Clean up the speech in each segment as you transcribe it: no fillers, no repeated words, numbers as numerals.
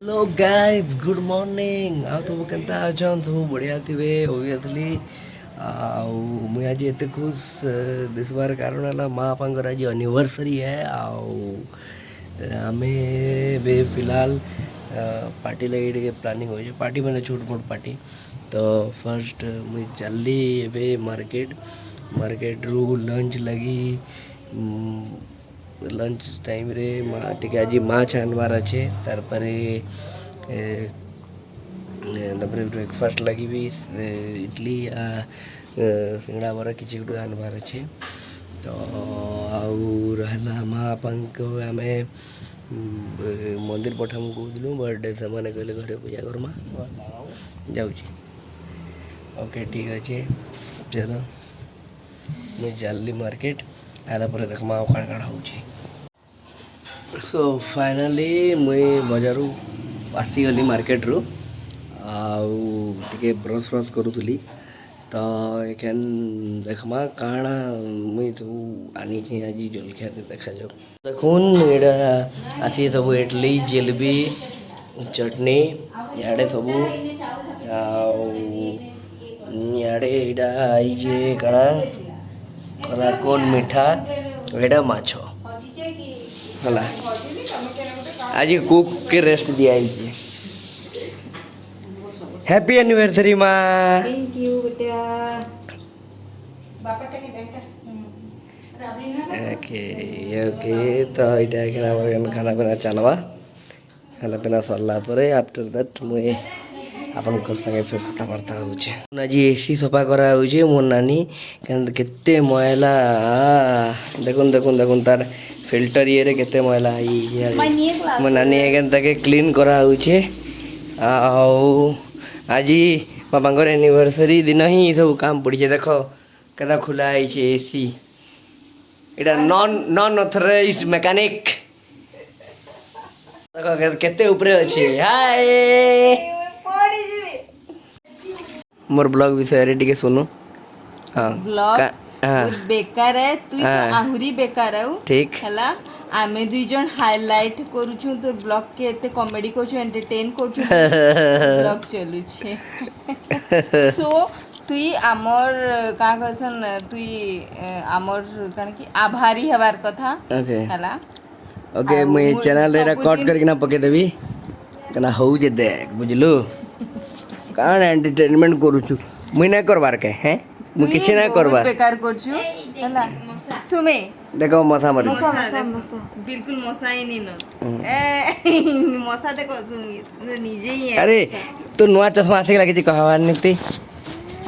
Hello guys good morning आ सब केनता अछन सब बढ़िया थिबे ओबियसली मुझे आज एत खुश दिसबार कारण है माँ बापांकर आज एनिवर्सरी है आमे बे फिलहाल पार्टी लगे टे प्लानिंग हो पार्टी मैंने छोट मोट पार्टी तो फर्स्ट मुझे चलली एबे मार्केट मार्केट रू लंच लगी लंच टाइम रे टिके आज माछ आनबार अच्छे तार परे तापर ब्रेकफास्ट लगी भी इडली सिंगड़ा बरा किसी गुटे आनबार अच्छे तो आउ रहला माँ बापा आम मंदिर पठामु कहूँ बट से कहले घरे पूजा करमा जाऊँ ओके ठीक अच्छे चलो मुझे चलली मार्केट आला पर देखमा काण काण होची सो फाइनाली मुई बजारू आसीगली मार्केट रू टिके ब्रश फ्रश करूली तो एखान देखमा काଣା मुई सब आनी आज जलखिया देखा जाओ देखुन एटा आसी सब इडली जिलेबी चटनी इे सब इे यहाँ आई काଣା राकोन मीठा एटा माछ हला आज कुक के रेस्ट दिया हैप्पी एनिवर्सरी माँ थैंक यू बेटा ओके ओके तो यहाँ खाना पीना चलवा खाना पीना सरला पर आफ्टर दैट मुझे आपन संगे फिर कथबार्ता हो आज एसी सफा करा मो नानी केते मैला देखुन देखुन देखुन तार फिल्टर ये केते मैला मो नानी एके क्लीन करा आज बाबा एनिवर्सरी दिन ही सब काम पड़ी देख केदा खुला है एसी इटा नॉन नॉन ऑथराइज्ड मैकेनिक देखो केते ऊपर अच्छे हाय मोर ब्लॉग विषय टिके सुनो हाँ ब्लॉग बेकार है तू आहुरी बेकार है ठीक हला आमे दुई जन हाइलाइट करूछु तो ब्लॉग के एते कॉमेडी कोछु एंटरटेन कोछु ब्लॉग चलु छे सो तुई आमर का कहसन तुई आमर कण की आभारी हबार कथा हला ओके मुई चैनल रे कट करके ना पके देबी कना हो जे देख बुझलु कान एंटरटेनमेंट करूछु मुई ना करबार के हैं मुई किछ ना करबार बेकार करछु हला सुमे देखो मसा मरी बिल्कुल मसा ही नहीं न ए मसा देखो निजे ही है अरे तो नुआ चश्मा आसे लागे कहवार निति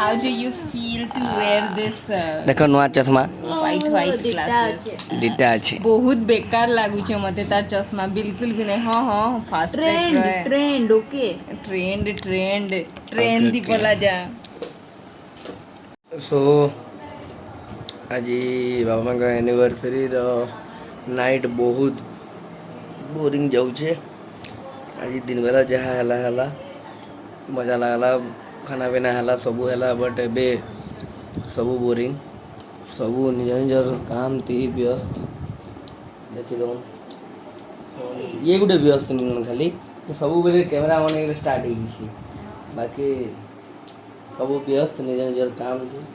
how do you feel to wear this देखो नुआ चश्मा व्हाइट व्हाइट ग्लासेस दिटा अछि बहुत बेकार लागु छे मते तार चश्मा बिल्कुल भी नहीं हां हां फास्ट ट्रेंड ओके ट्रेंड दीपला जा सो आज बाबा का एनिवर्सरी नाइट बहुत बोरिंग जाऊे आज दिन बेला जहाँ है मजा लगला खाना पीना है सबू है बट एबे सबू बोरिंग सबू निज निजर काम थी व्यस्त देखी दौन ये गोटे व्यस्त नहीं खाली सबू बेले कैमरा मन स्टार्ट हो बाकी सबू व्यस्त निज निजर काम थी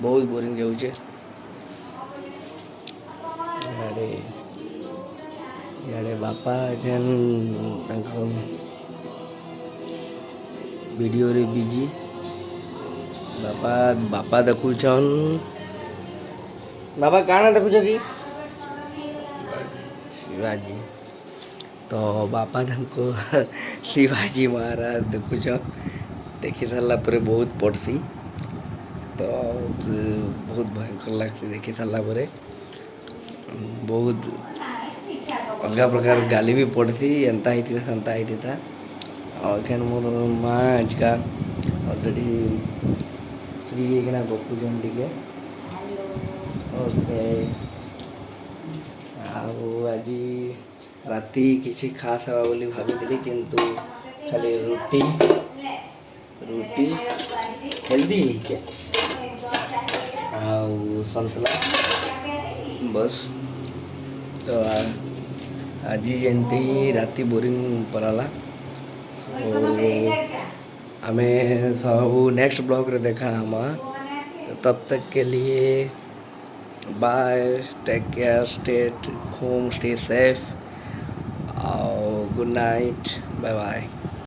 बहुत बोरिंग जाऊे इे बापा वीडियो रे बिजी बापा बापा देखुछन बाबा काना देखुछ कि शिवाजी तो बापा को शिवाजी महाराज देखुछ देखी सारा पर बहुत पड़सी तो बहुत भयंकर लगती देखी सारा पर बहुत अलग प्रकार गाली भी पड़ती एंता ही था सेंता ही था और एखान मोर माँ आजका अलरेडी फ्री है गपुजन टे ओके आज राति किसी खास हवा बोली भाभी किंतु खाली रुटी रुटी हेल्दी है आउ संतला बस तो आज एमती राति बोरिंग पड़ाला आम सब नेक्स्ट ब्लॉग रे देखा हम तो तब तक के लिए bye take care stay home stay safe और गुड नाइट बाय बाय।